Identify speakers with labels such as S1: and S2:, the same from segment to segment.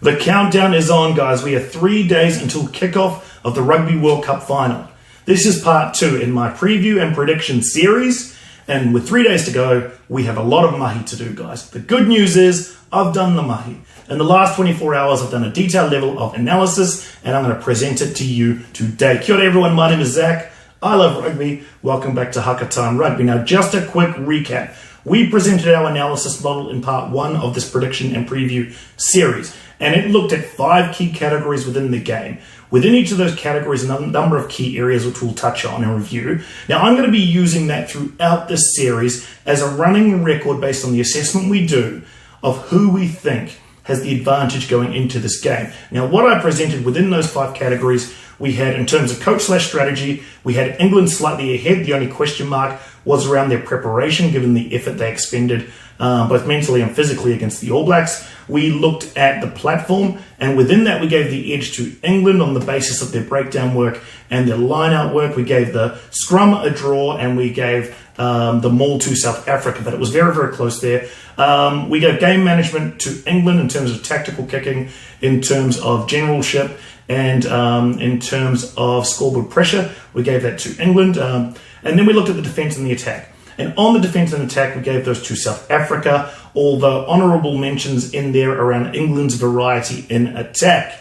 S1: The countdown is on, guys. We are 3 days until kickoff of the Rugby World Cup final. This is part 2 in my preview and prediction series. And with 3 days to go, we have a lot of mahi to do, guys. The good news is I've done the mahi. In the last 24 hours, I've done a detailed level of analysis, and I'm going to present it to you today. Kia ora, everyone. My name is Zach. I love rugby. Welcome back to Hakatime Rugby. Now, just a quick recap. We presented our analysis model in part 1 of this prediction and preview series, and it looked at 5 key categories within the game. Within each of those categories, a number of key areas which we'll touch on and review. Now, I'm going to be using that throughout this series as a running record based on the assessment we do of who we think has the advantage going into this game. Now, what I presented within those 5 categories, we had in terms of coach/strategy, we had England slightly ahead. The only question mark was around their preparation, given the effort they expended both mentally and physically against the All Blacks. We looked at the platform, and within that we gave the edge to England on the basis of their breakdown work and their line-out work. We gave the scrum a draw, and we gave the maul to South Africa, but it was very, very close there. We gave game management to England in terms of tactical kicking, in terms of generalship, and in terms of scoreboard pressure. We gave that to England. And then we looked at the defence and the attack. And on the defence and attack, we gave those to South Africa, although honourable mentions in there around England's variety in attack.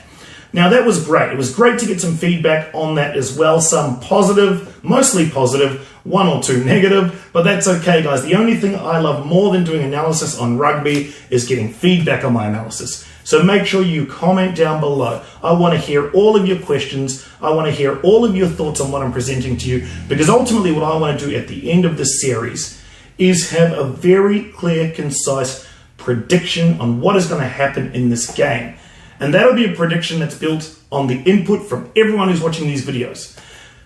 S1: Now, that was great. It was great to get some feedback on that as well. Some positive, mostly positive, 1 or 2 negative, but that's okay, guys. The only thing I love more than doing analysis on rugby is getting feedback on my analysis. So make sure you comment down below. I want to hear all of your questions. I want to hear all of your thoughts on what I'm presenting to you, because ultimately what I want to do at the end of this series is have a very clear, concise prediction on what is going to happen in this game. And that'll be a prediction that's built on the input from everyone who's watching these videos.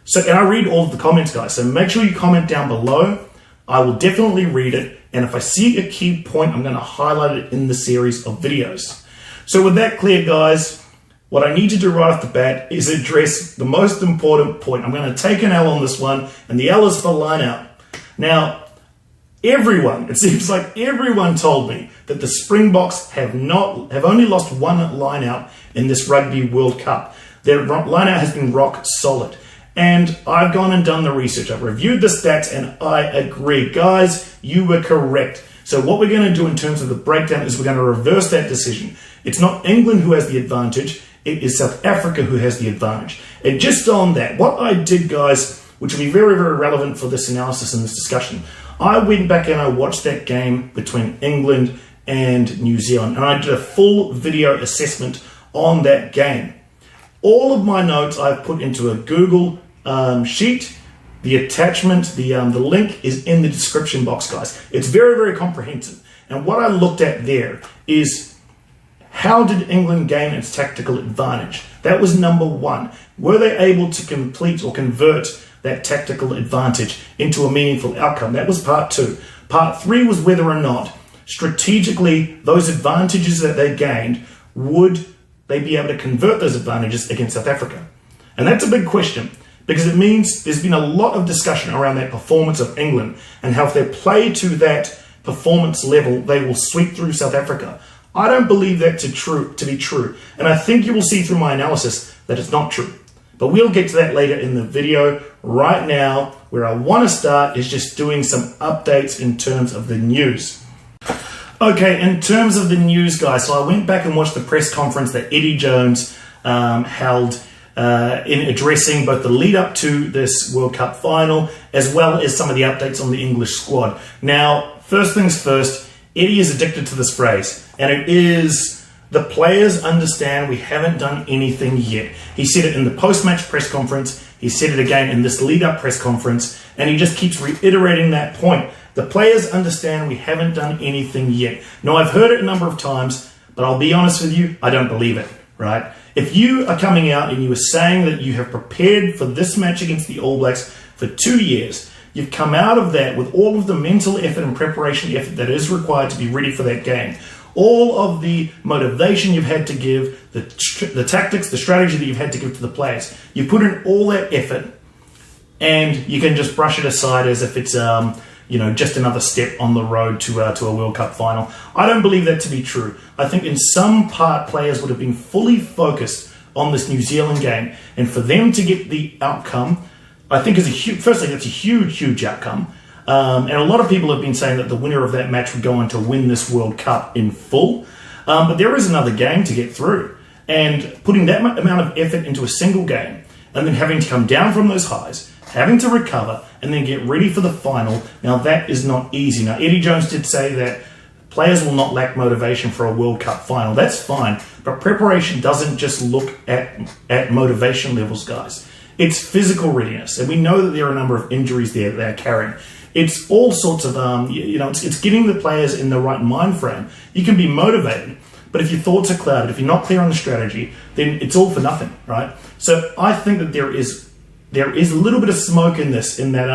S1: So, and I read all of the comments, guys, so make sure you comment down below. I will definitely read it, and if I see a key point, I'm going to highlight it in the series of videos. So with that clear, guys, what I need to do right off the bat is address the most important point. I'm going to take an L on this one, and the L is for line out. Now, it seems like everyone told me that the Springboks have only lost 1 line out in this Rugby World Cup. Their line out has been rock solid. And I've gone and done the research. I've reviewed the stats, and I agree. Guys, you were correct. So what we're going to do in terms of the breakdown is we're going to reverse that decision. It's not England who has the advantage. It is South Africa who has the advantage. And just on that, what I did, guys, which will be very, very relevant for this analysis and this discussion, I went back and I watched that game between England and New Zealand, and I did a full video assessment on that game. All of my notes I've put into a Google sheet. The attachment, the link is in the description box, guys. It's very, very comprehensive. And what I looked at there is, how did England gain its tactical advantage? That was number 1. Were they able to complete or convert that tactical advantage into a meaningful outcome? That was part 2. Part 3 was whether or not, strategically, those advantages that they gained, would they be able to convert those advantages against South Africa? And that's a big question, because it means there's been a lot of discussion around that performance of England and how if they play to that performance level, they will sweep through South Africa. I don't believe that to be true, and I think you will see through my analysis that it's not true. But we'll get to that later in the video. Right now, where I want to start is just doing some updates in terms of the news. Okay, in terms of the news, guys, so I went back and watched the press conference that Eddie Jones held in addressing both the lead up to this World Cup final, as well as some of the updates on the English squad. Now, first things first, Eddie is addicted to this phrase, and it is, the players understand we haven't done anything yet. He said it in the post-match press conference, he said it again in this lead-up press conference, and he just keeps reiterating that point. The players understand we haven't done anything yet. Now, I've heard it a number of times, but I'll be honest with you, I don't believe it, right? If you are coming out and you are saying that you have prepared for this match against the All Blacks for 2 years, you've come out of that with all of the mental effort and preparation effort that is required to be ready for that game. All of the motivation you've had to give, the tactics, the strategy that you've had to give to the players. You put in all that effort, and you can just brush it aside as if it's just another step on the road to a World Cup final. I don't believe that to be true. I think in some part players would have been fully focused on this New Zealand game, and for them to get the outcome, I think firstly that's a huge outcome. And a lot of people have been saying that the winner of that match would go on to win this World Cup in full. But there is another game to get through, and putting that amount of effort into a single game, and then having to come down from those highs, having to recover, and then get ready for the final. Now that is not easy. Now Eddie Jones did say that players will not lack motivation for a World Cup final. That's fine, but preparation doesn't just look at motivation levels, guys. It's physical readiness, and we know that there are a number of injuries there that they're carrying. It's all sorts of, it's getting the players in the right mind frame. You can be motivated, but if your thoughts are clouded, if you're not clear on the strategy, then it's all for nothing, right? So I think that there is a little bit of smoke in this, in that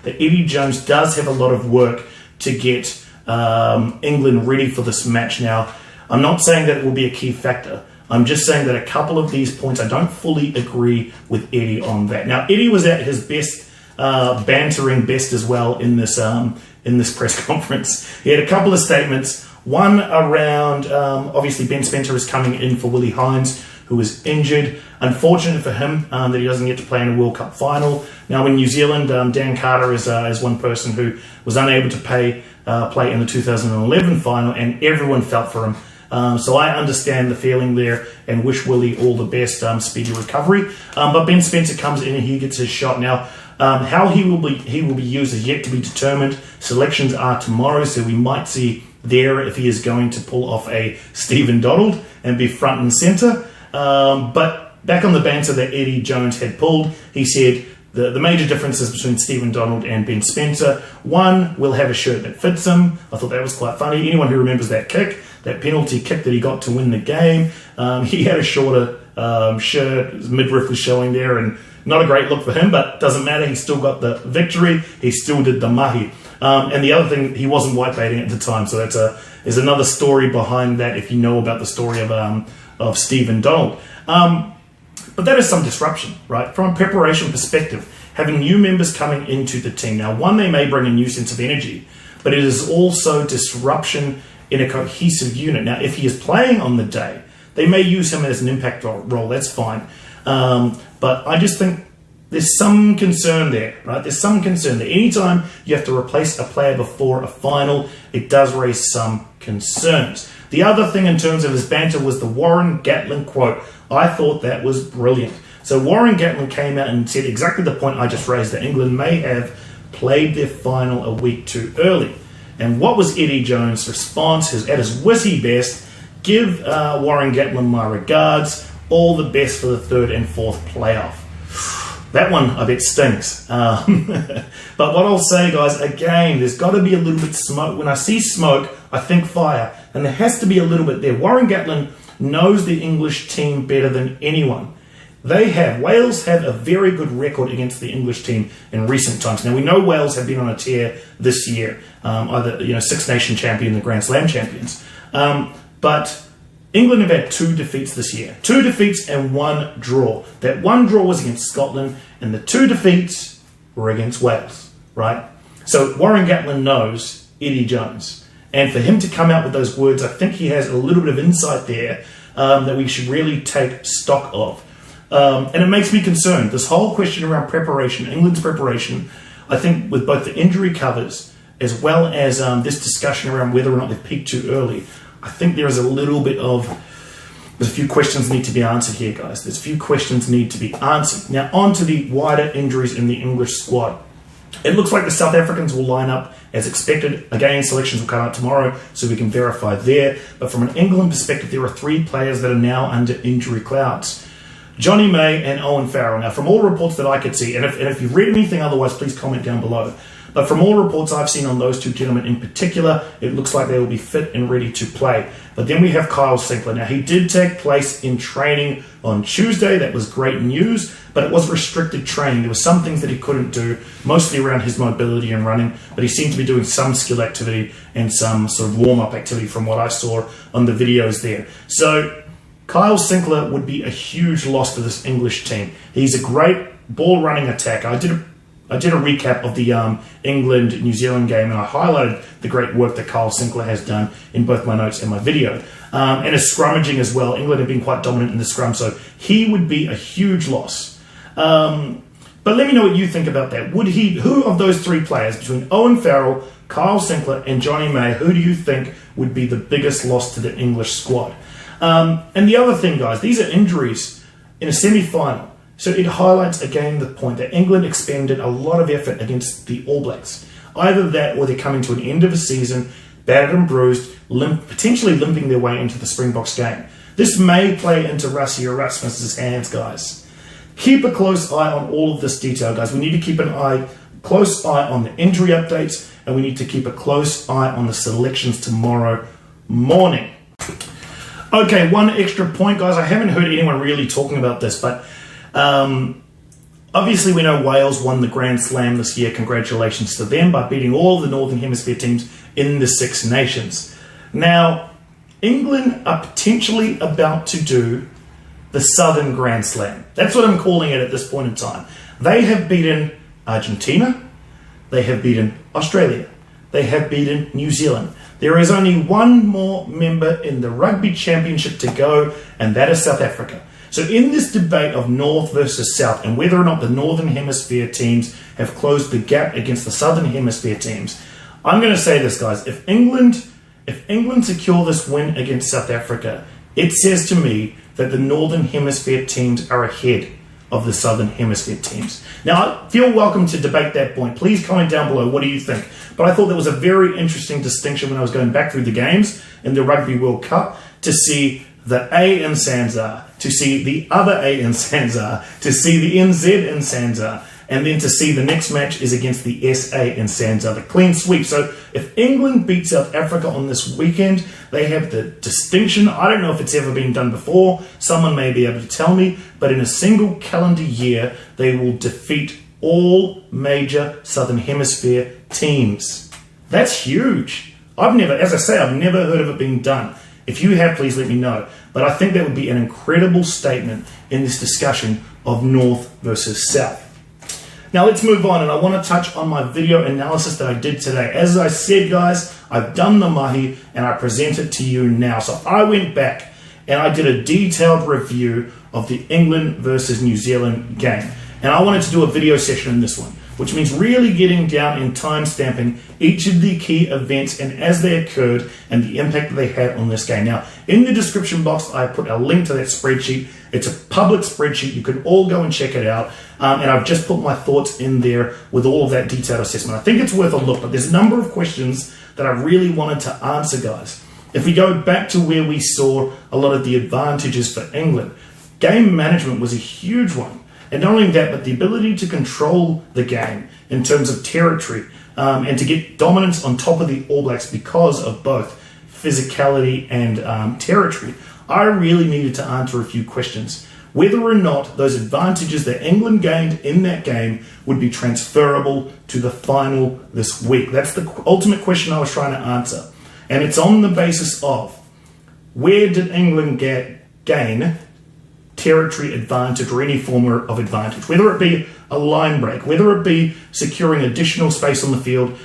S1: that Eddie Jones does have a lot of work to get England ready for this match. Now, I'm not saying that it will be a key factor. I'm just saying that a couple of these points, I don't fully agree with Eddie on that. Now, Eddie was at his best, bantering best as well in this press conference. He had a couple of statements. One around, obviously Ben Spencer is coming in for Willie Hines, who is injured. Unfortunate for him that he doesn't get to play in a World Cup final. Now in New Zealand, Dan Carter is one person who was unable to play in the 2011 final, and everyone felt for him. So I understand the feeling there and wish Willie all the best, speedy recovery. But Ben Spencer comes in and he gets his shot. Now, how he will be used is yet to be determined. Selections are tomorrow, so we might see there if he is going to pull off a Stephen Donald and be front and centre. But back on the banter that Eddie Jones had pulled, he said the major differences between Stephen Donald and Ben Spencer: one, will have a shirt that fits him. I thought that was quite funny. Anyone who remembers that kick, that penalty kick that he got to win the game, he had a shorter shirt, his midriff was showing there, and not a great look for him, but doesn't matter. He still got the victory. He still did the mahi. And the other thing, he wasn't white baiting at the time, so there's another story behind that if you know about the story of Stephen Donald. But that is some disruption, right? From a preparation perspective, having new members coming into the team. Now, one, they may bring a new sense of energy, but it is also disruption in a cohesive unit. Now, if he is playing on the day, they may use him as an impact role. That's fine. But I just think there's some concern there, right? There's some concern there. Anytime you have to replace a player before a final, it does raise some concerns. The other thing in terms of his banter was the Warren Gatland quote. I thought that was brilliant. So Warren Gatland came out and said exactly the point I just raised, that England may have played their final a week too early. And what was Eddie Jones' response? At his witty best: give Warren Gatland my regards. All the best for the third and fourth playoff. That one, I bet, stings. But what I'll say, guys, again, there's got to be a little bit of smoke. When I see smoke, I think fire. And there has to be a little bit there. Warren Gatland knows the English team better than anyone. Wales have a very good record against the English team in recent times. Now, we know Wales have been on a tear this year, either Six Nation champion, the Grand Slam champions. But England have had 2 defeats this year. 2 defeats and 1 draw. That 1 draw was against Scotland, and the 2 defeats were against Wales, right? So Warren Gatland knows Eddie Jones. And for him to come out with those words, I think he has a little bit of insight there that we should really take stock of. And it makes me concerned. This whole question around preparation, England's preparation, I think with both the injury covers as well as this discussion around whether or not they've peaked too early, I think there is a little bit of, there's a few questions need to be answered here, guys. There's a few questions need to be answered. Now, on to the wider injuries in the English squad. It looks like the South Africans will line up as expected. Again, selections will come out tomorrow, so we can verify there. But from an England perspective, there are 3 players that are now under injury clouds: Johnny May and Owen Farrell. Now, from all reports that I could see, and if you've read anything otherwise, please comment down below. But from all reports I've seen on those 2 gentlemen in particular, it looks like they will be fit and ready to play. But then we have Kyle Sinclair. Now, he did take place in training on Tuesday. That was great news, but it was restricted training. There were some things that he couldn't do, mostly around his mobility and running, but he seemed to be doing some skill activity and some sort of warm-up activity from what I saw on the videos there. So Kyle Sinclair would be a huge loss to this English team. He's a great ball-running attacker. I did did a recap of the England-New Zealand game, and I highlighted the great work that Kyle Sinclair has done in both my notes and my video. And his scrummaging as well. England have been quite dominant in the scrum, so he would be a huge loss. But let me know what you think about that. Who of those three players, between Owen Farrell, Kyle Sinclair, and Johnny May, who do you think would be the biggest loss to the English squad? And the other thing, guys, these are injuries in a semi-final. So it highlights again the point that England expended a lot of effort against the All Blacks. Either that or they're coming to an end of a season, battered and bruised, potentially limping their way into the Springboks game. This may play into Rassie Erasmus's hands, guys. Keep a close eye on all of this detail, guys. We need to keep a close eye on the injury updates, and we need to keep a close eye on the selections tomorrow morning. Okay, one extra point, guys. I haven't heard anyone really talking about this, but obviously we know Wales won the Grand Slam this year. Congratulations to them by beating all the Northern Hemisphere teams in the Six Nations. Now, England are potentially about to do the Southern Grand Slam. That's what I'm calling it at this point in time. They have beaten Argentina. They have beaten Australia. They have beaten New Zealand. There is only one more member in the Rugby Championship to go, and that is South Africa. So in this debate of North versus South and whether or not the Northern Hemisphere teams have closed the gap against the Southern Hemisphere teams, I'm going to say this, guys. If England secure this win against South Africa, it says to me that the Northern Hemisphere teams are ahead of the Southern Hemisphere teams. Now, I feel welcome to debate that point. Please comment down below. What do you think? But I thought that was a very interesting distinction when I was going back through the games in the Rugby World Cup to see the A in Sanzar, to see the other A in Sanzar, to see the NZ in Sanzar, and then to see the next match is against the SA in Sanzar, the clean sweep. So if England beat South Africa on this weekend, they have the distinction. I don't know if it's ever been done before. Someone may be able to tell me, but in a single calendar year, they will defeat all major Southern Hemisphere teams. That's huge. I've never heard of it being done. If you have, please let me know. But I think that would be an incredible statement in this discussion of North versus South. Now let's move on, and I want to touch on my video analysis that I did today. As I said, guys, I've done the mahi and I present it to you now. So I went back and I did a detailed review of the England versus New Zealand game. And I wanted to do a video session in this one, which means really getting down and time stamping each of the key events and as they occurred and the impact that they had on this game. Now, in the description box, I put a link to that spreadsheet. It's a public spreadsheet. You can all go and check it out. And I've just put my thoughts in there with all of that detailed assessment. I think it's worth a look, but there's a number of questions that I really wanted to answer, guys. If we go back to where we saw a lot of the advantages for England, game management was a huge one. And not only that, but the ability to control the game in terms of territory and to get dominance on top of the All Blacks because of both physicality and territory. I really needed to answer a few questions. Whether or not those advantages that England gained in that game would be transferable to the final this week. That's the ultimate question I was trying to answer. And it's on the basis of where did England gain territory advantage or any form of advantage, whether it be a line break, whether it be securing additional space on the field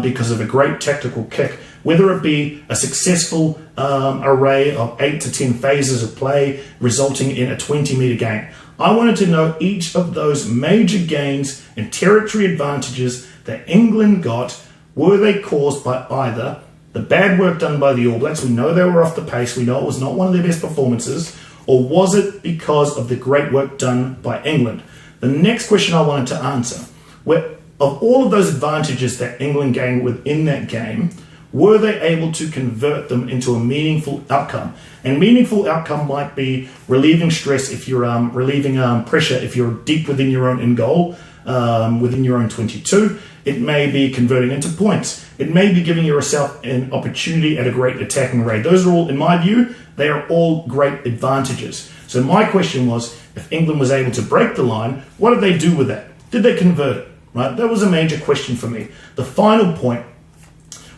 S1: because of a great tactical kick, whether it be a successful array of 8 to 10 phases of play resulting in a 20-meter gain. I wanted to know each of those major gains and territory advantages that England got, were they caused by either the bad work done by the All Blacks, we know they were off the pace, we know it was not one of their best performances, or was it because of the great work done by England? The next question I wanted to answer, of all of those advantages that England gained within that game, were they able to convert them into a meaningful outcome? And meaningful outcome might be relieving stress if you're relieving pressure if you're deep within your own end goal, within your own 22. It may be converting into points. It may be giving yourself an opportunity at a great attacking rate. Those are all, in my view, they are all great advantages. So my question was, if England was able to break the line, what did they do with that? Did they convert it? Right? That was a major question for me. The final point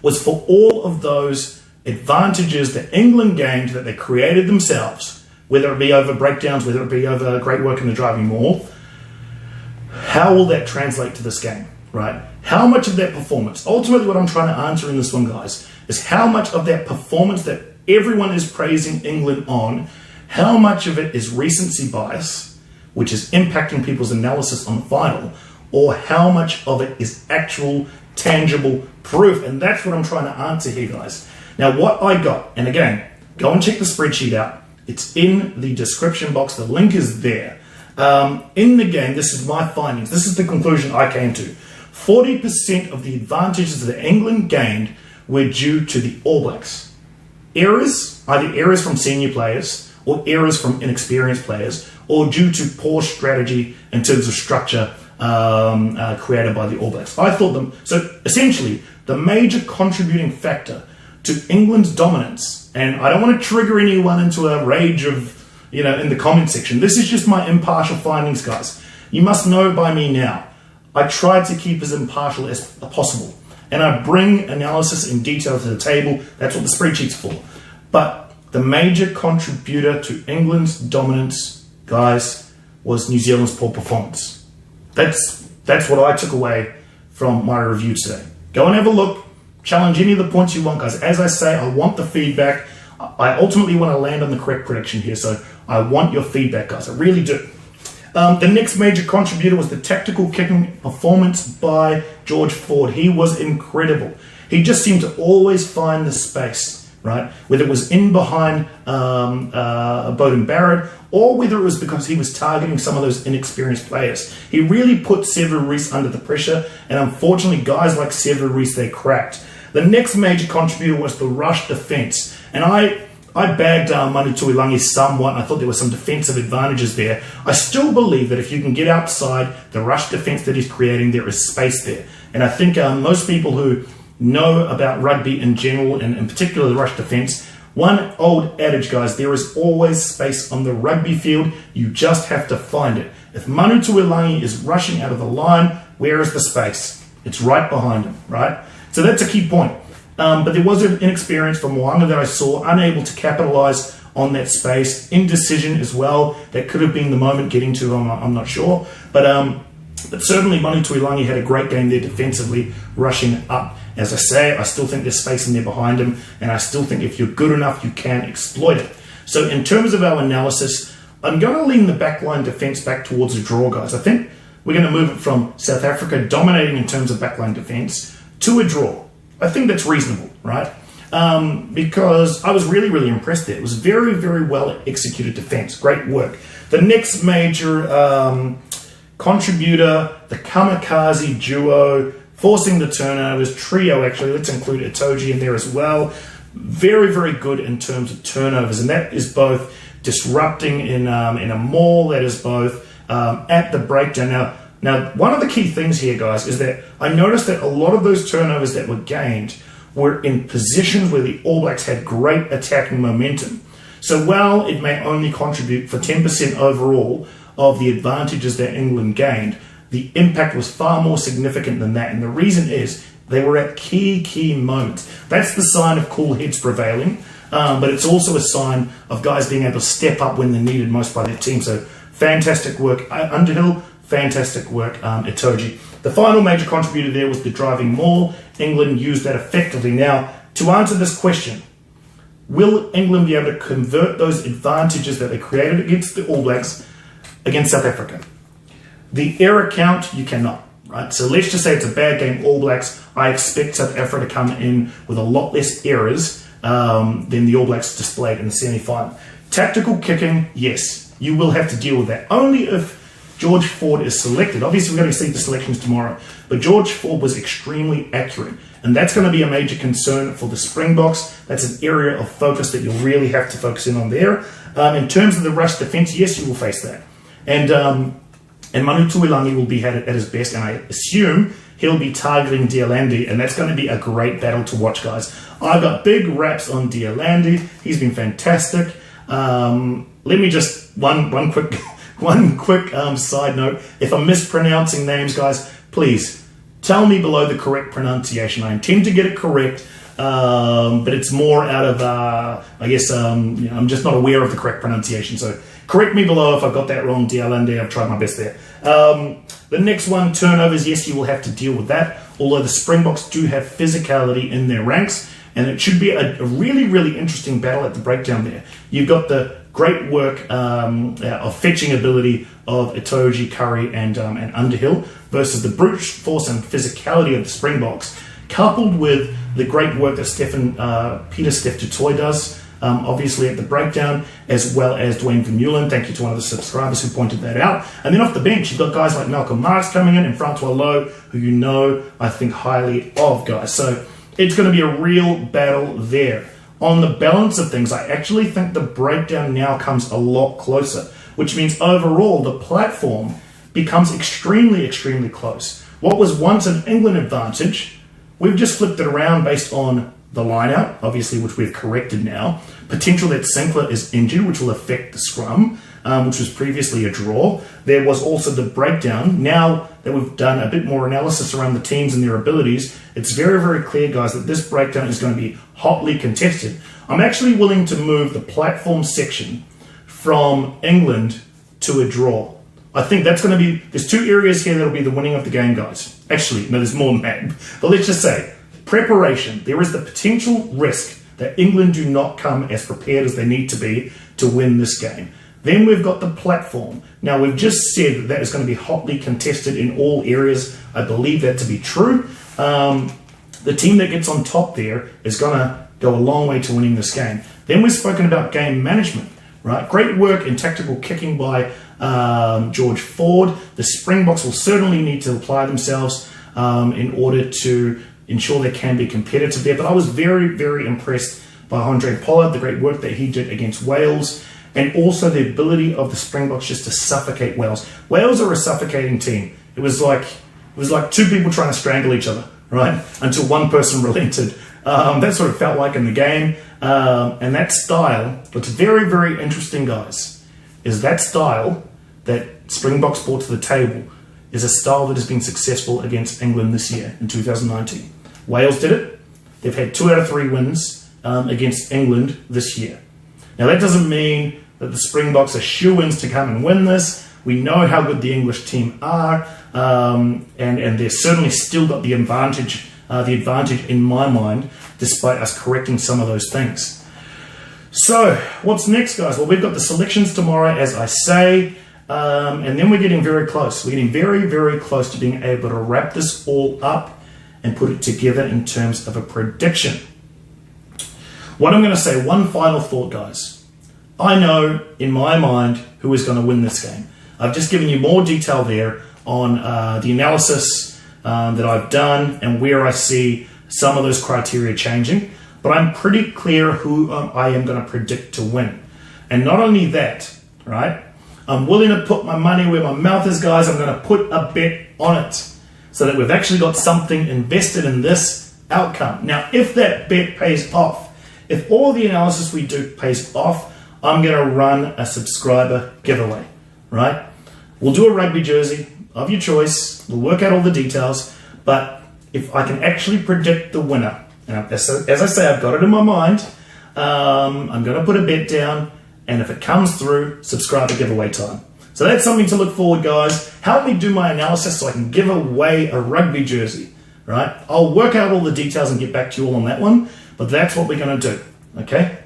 S1: was for all of those advantages that England gained that they created themselves, whether it be over breakdowns, whether it be over great work in the driving maul, how will that translate to this game, right? How much of that performance, ultimately what I'm trying to answer in this one, guys, is how much of that performance that everyone is praising England on, how much of it is recency bias, which is impacting people's analysis on the final, or how much of it is actual, tangible proof? And that's what I'm trying to answer here, guys. Now, what I got, and again, go and check the spreadsheet out. It's in the description box. The link is there. In the game, this is my findings. This is the conclusion I came to. 40% of the advantages that England gained were due to the All Blacks. Errors, either errors from senior players or errors from inexperienced players, or due to poor strategy in terms of structure created by the All Blacks. I thought them, so essentially, the major contributing factor to England's dominance, and I don't want to trigger anyone into a rage of, in the comment section. This is just my impartial findings, guys. You must know by me now, I tried to keep as impartial as possible, and I bring analysis in detail to the table. That's what the spreadsheet's for. But the major contributor to England's dominance, guys, was New Zealand's poor performance. That's what I took away from my review today. Go and have a look. Challenge any of the points you want, guys. As I say, I want the feedback. I ultimately want to land on the correct prediction here, so I want your feedback, guys. I really do. The next major contributor was the tactical kicking performance by George Ford. He was incredible. He just seemed to always find the space, right? Whether it was in behind Beauden Barrett, or whether it was because he was targeting some of those inexperienced players. He really put Ceri Reece under the pressure, and unfortunately, guys like Ceri Reece, they cracked. The next major contributor was the rush defense, and I bagged Manu Tuilangi somewhat, and I thought there were some defensive advantages there. I still believe that if you can get outside the rush defense that he's creating, there is space there. And I think most people who know about rugby in general, and in particular the rush defense, one old adage, guys, there is always space on the rugby field. You just have to find it. If Manu Tuilangi is rushing out of the line, where is the space? It's right behind him, right? So that's a key point. But there was an inexperience from Moanga that I saw, unable to capitalize on that space. Indecision as well. That could have been the moment getting to him, I'm not sure. But certainly Manu Tuilangi had a great game there defensively, rushing up. As I say, I still think there's space in there behind him, and I still think if you're good enough, you can exploit it. So in terms of our analysis, I'm going to lean the backline defense back towards a draw, guys. I think we're going to move it from South Africa dominating in terms of backline defense to a draw. I think that's reasonable, right? Because I was really, really impressed there. It was very, very well executed defense. Great work. The next major contributor, the kamikaze duo, forcing the turnovers, trio actually, let's include Itoji in there as well. Very, very good in terms of turnovers, and that is both disrupting in a maul, that is both at the breakdown. Now, one of the key things here, guys, is that I noticed that a lot of those turnovers that were gained were in positions where the All Blacks had great attacking momentum. So while it may only contribute for 10% overall of the advantages that England gained, the impact was far more significant than that. And the reason is they were at key moments. That's the sign of cool heads prevailing, but it's also a sign of guys being able to step up when they're needed most by their team. So fantastic work, Underhill. Fantastic work, Itoji. The final major contributor there was the driving maul. England used that effectively. Now, to answer this question, will England be able to convert those advantages that they created against the All Blacks against South Africa? The error count, you cannot, right? So let's just say it's a bad game, All Blacks. I expect South Africa to come in with a lot less errors than the All Blacks displayed in the semi-final. Tactical kicking, yes, you will have to deal with that. Only if George Ford is selected. Obviously, we're going to see the selections tomorrow, but George Ford was extremely accurate, and that's going to be a major concern for the Springboks. That's an area of focus that you'll really have to focus in on there. In terms of the rush defense, yes, you will face that. And Manu Tuilangi will be at his best, and I assume he'll be targeting Dialandi, and that's going to be a great battle to watch, guys. I've got big raps on Dialandi. He's been fantastic. Let me just, one quick side note. If I'm mispronouncing names, guys, please tell me below the correct pronunciation. I intend to get it correct, but it's more out of, I guess, I'm just not aware of the correct pronunciation. So correct me below if I've got that wrong, Dialande. I've tried my best there. The next one, turnovers, yes, you will have to deal with that, although the Springboks do have physicality in their ranks, and it should be a really, really interesting battle at the breakdown there. You've got the great work of fetching ability of Itoji, Curry, and Underhill versus the brute force and physicality of the Springboks, coupled with the great work that Peter Steph Dutoy does, obviously at the breakdown, as well as Dwayne Vermeulen. Thank you to one of the subscribers who pointed that out. And then off the bench, you've got guys like Malcolm Marks coming in and Francois Lowe, who you know I think highly of, guys. So it's going to be a real battle there. On the balance of things, I actually think the breakdown now comes a lot closer, which means overall the platform becomes extremely, extremely close. What was once an England advantage, we've just flipped it around based on the line-out, obviously, which we've corrected now. Potential that Sinclair is injured, which will affect the scrum, which was previously a draw. There was also the breakdown. Now that we've done a bit more analysis around the teams and their abilities, it's very, very clear, guys, that this breakdown is going to be hotly contested. I'm actually willing to move the platform section from England to a draw. I think that's going to be, there's two areas here that'll be the winning of the game, guys. Actually, no, there's more than that. But let's just say, preparation. There is the potential risk that England do not come as prepared as they need to be to win this game. Then we've got the platform. Now, we've just said that is going to be hotly contested in all areas. I believe that to be true. The team that gets on top there is going to go a long way to winning this game. Then we've spoken about game management, right? Great work in tactical kicking by George Ford. The Springboks will certainly need to apply themselves in order to ensure they can be competitive there. But I was very, very impressed by Andre Pollard, the great work that he did against Wales, and also the ability of the Springboks just to suffocate Wales. Wales are a suffocating team. It was like two people trying to strangle each other, right? Until one person relented. That's what it felt like in the game. And that style, what's very, very interesting, guys, is that style that Springboks brought to the table is a style that has been successful against England this year in 2019. Wales did it. They've had 2 out of 3 wins against England this year. Now, that doesn't mean that the Springboks are shoo-ins to come and win this. We know how good the English team are, and they've certainly still got the advantage in my mind, despite us correcting some of those things. So, what's next, guys? Well, we've got the selections tomorrow, as I say, and then we're getting very close. We're getting very, very close to being able to wrap this all up and put it together in terms of a prediction. What I'm going to say, one final thought, guys. I know, in my mind, who is going to win this game. I've just given you more detail there on the analysis that I've done and where I see some of those criteria changing. But I'm pretty clear who I am going to predict to win. And not only that, right? I'm willing to put my money where my mouth is, guys. I'm going to put a bet on it so that we've actually got something invested in this outcome. Now, if that bet pays off, if all the analysis we do pays off, I'm going to run a subscriber giveaway, right? We'll do a rugby jersey of your choice. We'll work out all the details. But if I can actually predict the winner, and as I say, I've got it in my mind, I'm going to put a bet down. And if it comes through, subscriber giveaway time. So that's something to look forward, guys. Help me do my analysis so I can give away a rugby jersey, right? I'll work out all the details and get back to you all on that one. But that's what we're going to do, okay?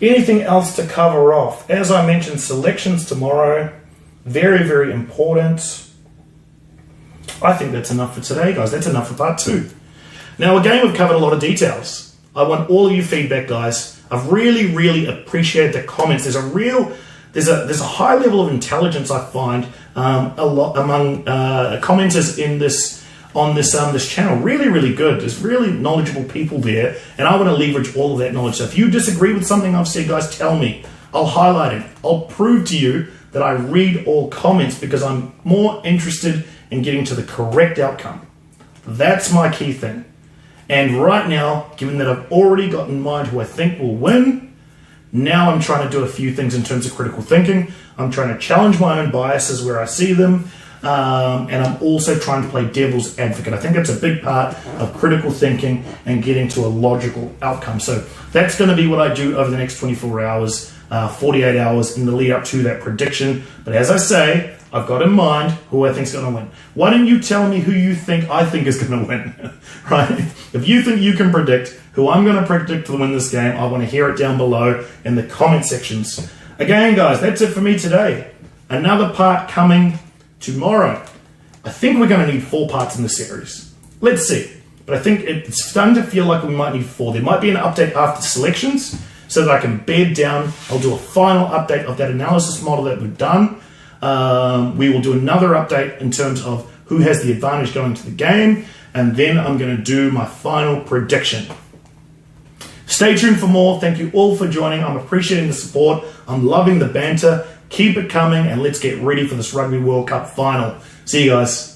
S1: Anything else to cover off? As I mentioned, selections tomorrow. Very, very important. I think that's enough for today, guys. That's enough for part 2. Now, again, we've covered a lot of details. I want all of your feedback, guys. I've really, really appreciated the comments. There's a high level of intelligence I find a lot among commenters in on this channel. Really, really good. There's really knowledgeable people there, and I want to leverage all of that knowledge. So if you disagree with something I've said, guys, tell me. I'll highlight it. I'll prove to you that I read all comments because I'm more interested in getting to the correct outcome. That's my key thing. And right now, given that I've already got in mind who I think will win, now I'm trying to do a few things in terms of critical thinking. I'm trying to challenge my own biases where I see them. And I'm also trying to play devil's advocate. I think that's a big part of critical thinking and getting to a logical outcome. So that's going to be what I do over the next 24 hours, 48 hours in the lead up to that prediction. But as I say, I've got in mind who I think is going to win. Why don't you tell me who you think I think is going to win, right? If you think you can predict who I'm going to predict to win this game, I want to hear it down below in the comment sections. Again, guys, that's it for me today. Another part coming tomorrow. I think we're going to need 4 parts in the series. Let's see. But I think it's starting to feel like we might need 4. There might be an update after selections so that I can bed down. I'll do a final update of that analysis model that we've done. We will do another update in terms of who has the advantage going to the game. And then I'm going to do my final prediction. Stay tuned for more. Thank you all for joining. I'm appreciating the support. I'm loving the banter. Keep it coming, and let's get ready for this Rugby World Cup final. See you guys.